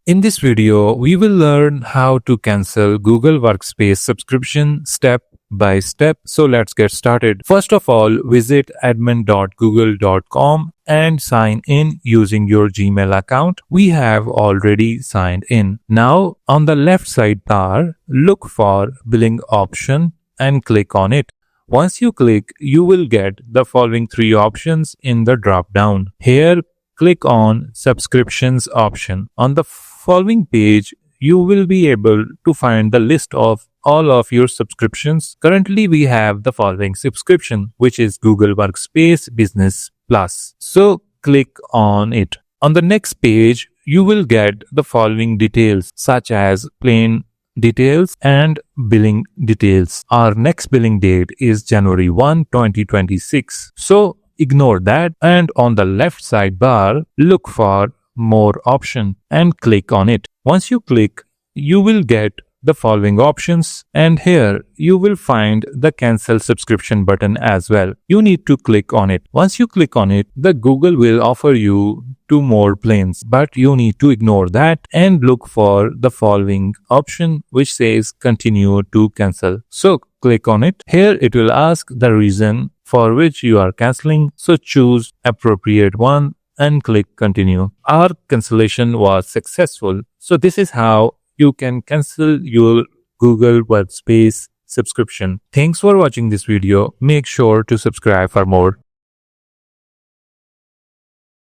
In this video, we will learn how to cancel Google Workspace subscription step by step. So let's get started. First of all, visit admin.google.com and sign in using your Gmail account. We have already signed in. Now, on the left side bar, look for billing option and click on it. Once you click, you will get the following three options in the drop down. Here, click on subscriptions option. On the following page, you will be able to find the list of all of your subscriptions. Currently, we have the following subscription, which is Google Workspace Business Plus. So click on it. On the next page, you will get the following details such as plain details and billing details. Our next billing date is January 1, 2026. So ignore that, and on the left sidebar, look for more option and click on it. Once you click, you will get the following options, and here you will find the cancel subscription button as well. You need to click on it. Once you click on it, the Google will offer you two more plans, but you need to ignore that and look for the following option which says continue to cancel. So click on it. Here it will ask the reason for which you are canceling. So choose appropriate one and click continue. Our cancellation was successful. So this is how you can cancel your Google Workspace subscription. Thanks for watching this video. Make sure to subscribe for more.